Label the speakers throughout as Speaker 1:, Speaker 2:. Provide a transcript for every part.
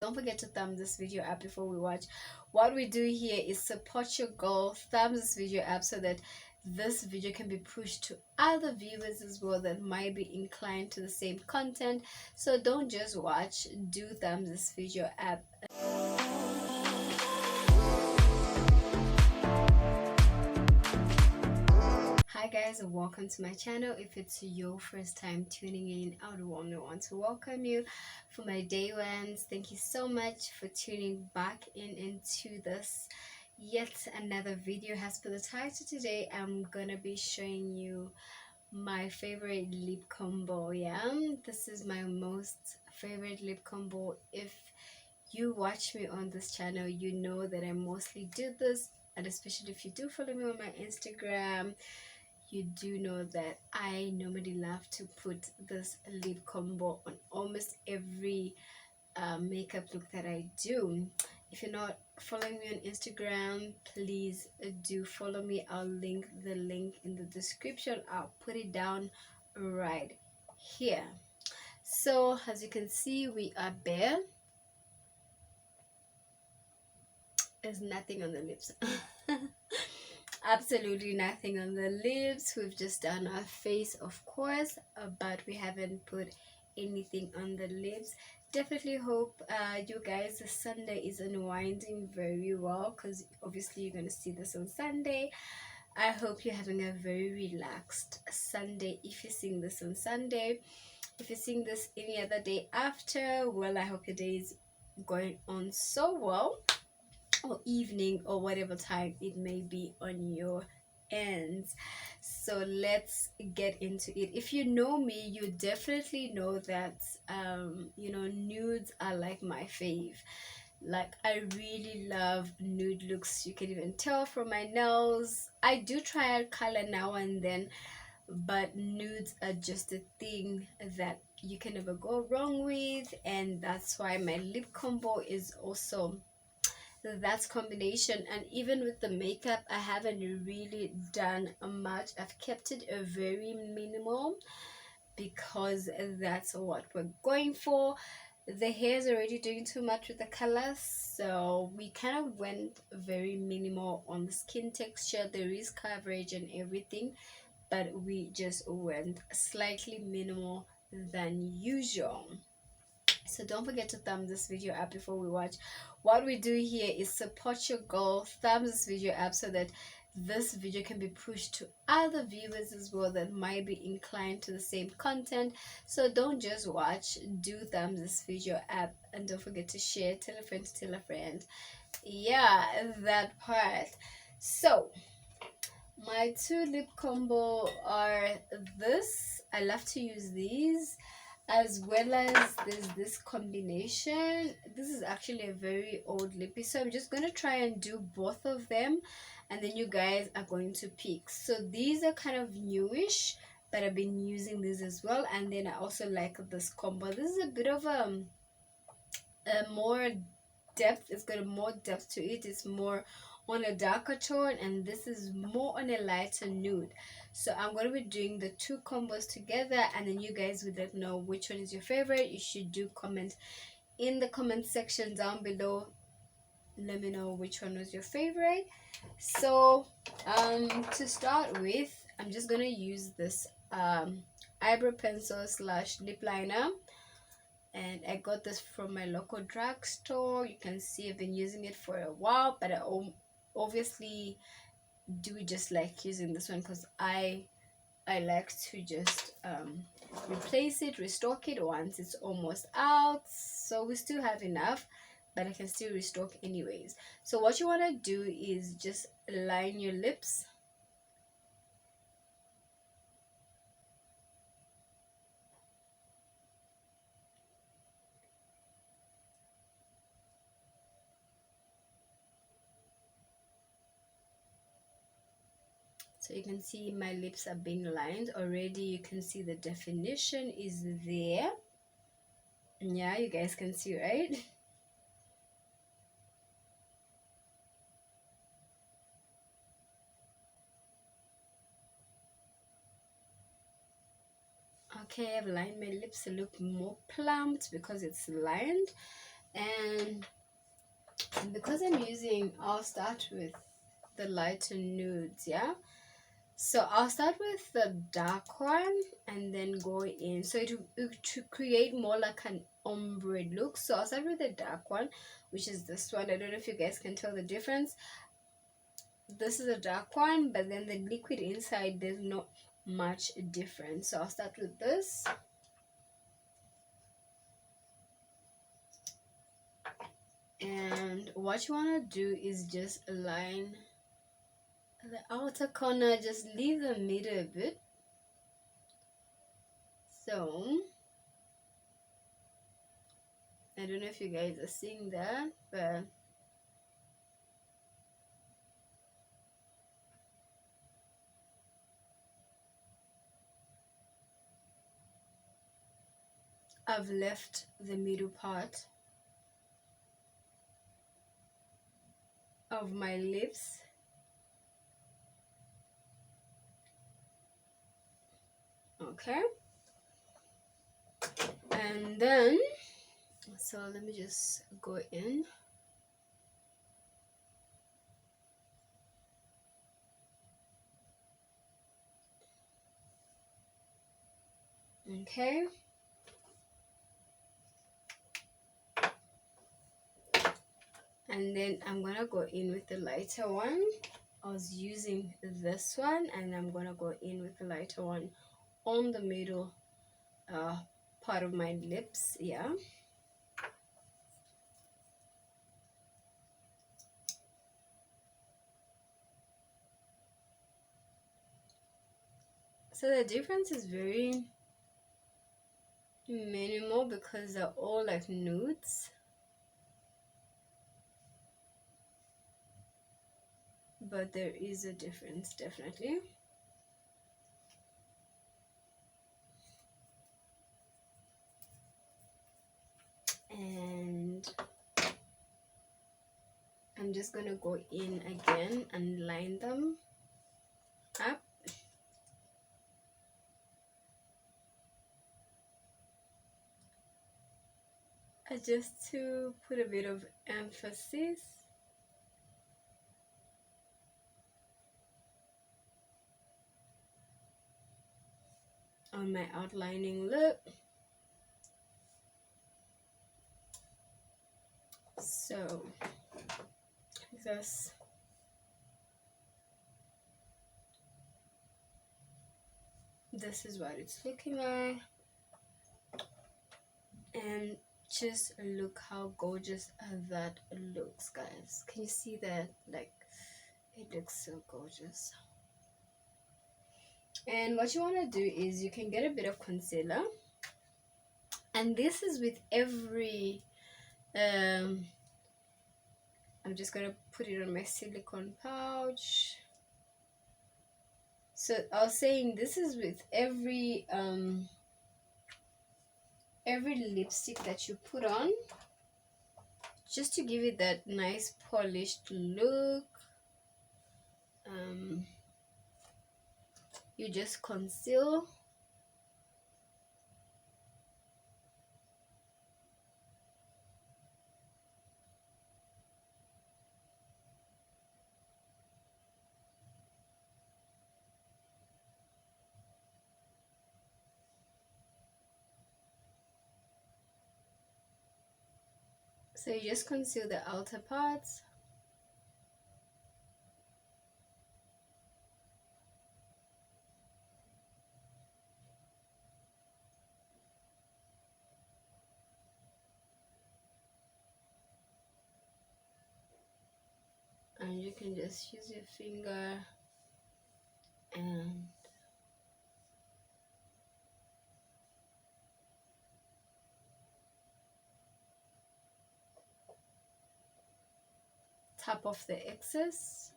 Speaker 1: Don't forget to thumb this video up before we watch. What we do here is support your goal. Thumb this video up so that this video can be pushed to other viewers as well that might be inclined to the same content. So don't just watch, do thumb this video up. Hi guys, and welcome to my channel. If it's your first time tuning in, I would warmly want to welcome you. For my day ones, thank you so much for tuning back into this yet another video. As per the title today, I'm gonna be showing you my favorite lip combo. This is my most favorite lip combo. If you watch me on this channel, you know that I mostly do this, and especially if you do follow me on my Instagram, you do know that I normally love to put this lip combo on almost every makeup look that I do. If you're not following me on Instagram, please do follow me. I'll link the link in the description. I'll put it down right here. So as you can see, we are bare. There's nothing on the lips. Absolutely nothing on the lips. We've just done our face, of course, but we haven't put anything on the lips. Definitely hope you guys, the Sunday is unwinding very well, because obviously you're going to see this on Sunday. I hope you're having a very relaxed Sunday if you're seeing this on Sunday. If you're seeing this any other day after, well, I hope your day is going on so well, or evening, or whatever time it may be on your ends. So let's get into it. If you know me, you definitely know that nudes are like my fave. Like, I really love nude looks. You can even tell from my nails. I do try a color now and then, but nudes are just a thing that you can never go wrong with, and that's why my lip combo is also that's combination. And even with the makeup, I haven't really done much. I've kept it a very minimal because that's what we're going for. The hair is already doing too much with the color, so we kind of went very minimal on the skin texture. There is coverage and everything, but we just went slightly minimal than usual. So don't forget to thumb this video up before we watch. What we do here is support your goal. Thumb this video up so that this video can be pushed to other viewers as well that might be inclined to the same content. So don't just watch, do thumb this video up, and don't forget to share, tell a friend to tell a friend. Yeah, that part. So my two lip combo are this. I love to use these, as well as there's this combination. This is actually a very old lippy, so I'm just going to try and do both of them, and then you guys are going to pick. So these are kind of newish, but I've been using these as well. And then I also like this combo. This is a bit of a more depth. It's got more depth to it. It's more on a darker tone, and this is more on a lighter nude. So I'm going to be doing the two combos together, and then you guys would let know which one is your favorite. You should do comment in the comment section down below. Let me know which one was your favorite. So to start with, I'm just going to use this eyebrow pencil slash lip liner, and I got this from my local drugstore. You can see I've been using it for a while, but I obviously do just like using this one because I like to just replace it, restock it once it's almost out. So we still have enough, but I can still restock anyways. So what you want to do is just line your lips. So you can see my lips are being lined already. You can see the definition is there. Yeah, you guys can see, right? Okay, I've lined my lips to look more plumped because it's lined. And because I'll start with the lighter nudes, yeah. So I'll start with the dark one and then go in. So to create more like an ombre look. So I'll start with the dark one, which is this one. I don't know if you guys can tell the difference. This is a dark one, but then the liquid inside, there's not much difference. So I'll start with this. And what you want to do is just align the outer corner, just leave the middle a bit. So I don't know if you guys are seeing that, but I've left the middle part of my lips. Okay. And then, so let me just go in. Okay. And then I'm gonna go in with the lighter one. I was using this one, and I'm gonna go in with the lighter one on the middle part of my lips. Yeah. So the difference is very minimal because they're all like nudes. But there is a difference, definitely. And I'm just gonna go in again and line them up. Just to put a bit of emphasis. On my outlining look. So this is what it's looking like. And just look how gorgeous that looks, guys. Can you see that? Like, it looks so gorgeous. And what you want to do is you can get a bit of concealer, and this is with every I'm just gonna put it on my silicone pouch. So I was saying this is with every lipstick that you put on, just to give it that nice polished look. You just conceal. So you just conceal the outer parts. And you can just use your finger and tap off the excess.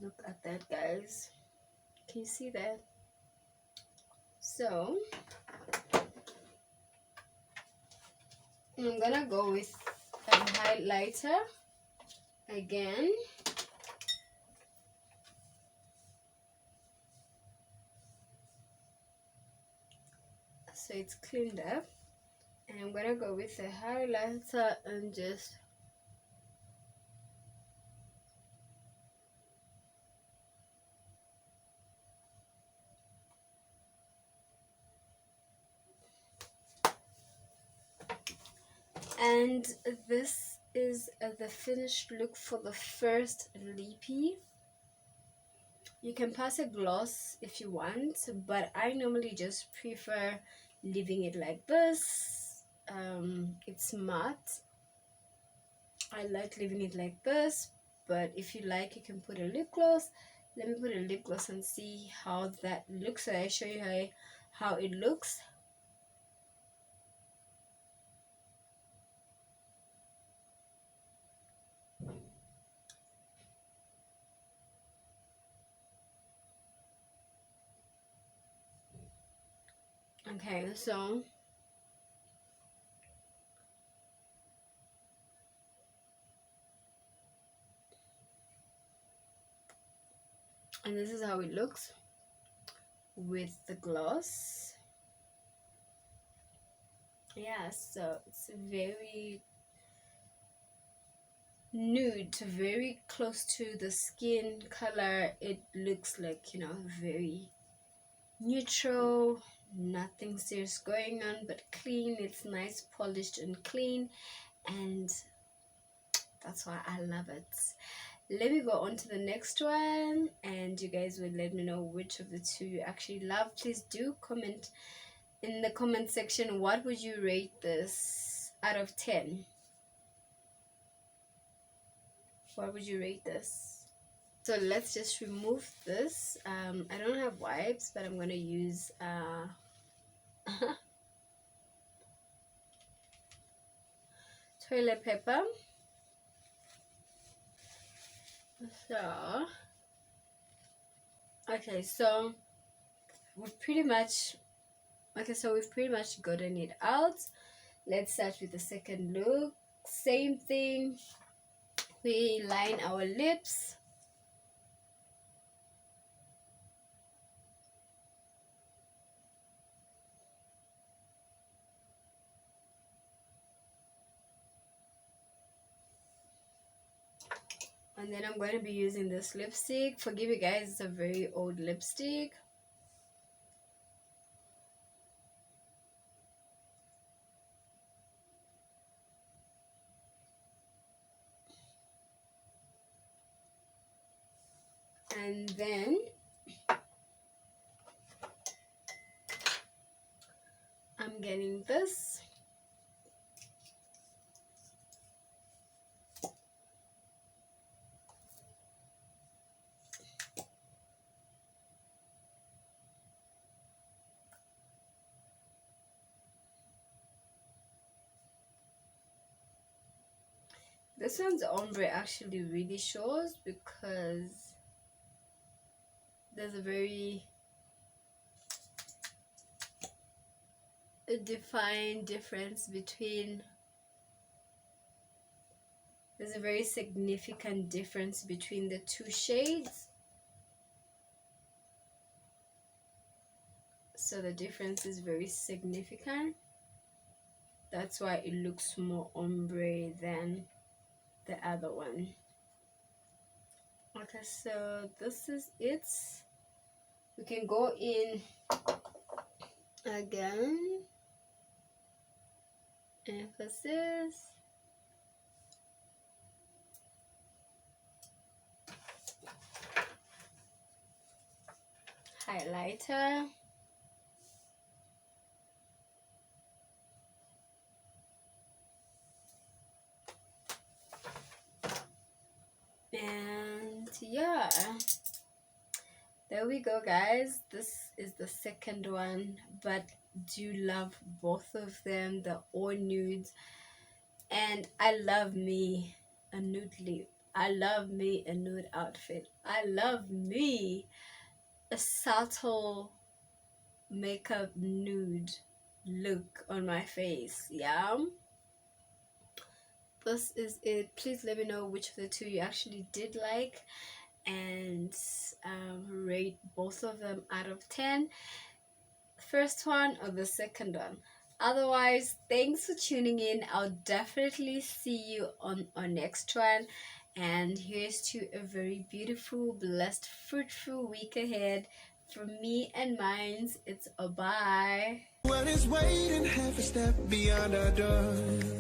Speaker 1: Look at that, guys. Can you see that? So I'm gonna go with a highlighter again. So it's cleaned up. gonna go with a highlighter and just and this is the finished look for the first lippy. You can pass a gloss if you want, but I normally just prefer leaving it like this. It's matte. I like leaving it like this, but if you like, you can put a lip gloss. Let me put a lip gloss and see how that looks, so I show you how it looks. Okay, so and this is how it looks with the gloss. Yeah, so it's very nude, very close to the skin color. It looks like, you know, very neutral, nothing serious going on, but clean. It's nice, polished and clean, and that's why I love it. Let me go on to the next one, and you guys will let me know which of the two you actually love. Please do comment in the comment section, what would you rate this out of 10? What would you rate this? So let's just remove this. I don't have wipes, but I'm gonna use toilet paper. So okay, so we've pretty much gotten it out. Let's start with the second look. Same thing, we line our lips. And then I'm going to be using this lipstick. Forgive you guys, it's a very old lipstick. And then I'm getting this. This one's ombre actually really shows because there's a very defined difference between, there's a very significant difference between the two shades. So the difference is very significant. That's why it looks more ombre than the other one. Okay, so this is it. We can go in again. Emphasis. Highlighter. And yeah, there we go, guys. This is the second one, but do love both of them. They're all nudes, and I love me a nude lip. I love me a nude outfit. I love me a subtle makeup nude look on my face. Yeah, this is it. Please let me know which of the two you actually did like, and rate both of them out of 10. First one or the second one. Otherwise, thanks for tuning in. I'll definitely see you on our next one. And here's to a very beautiful, blessed, fruitful week ahead. From me and mine, it's a bye.
Speaker 2: Well, it's waiting half a step beyond our door.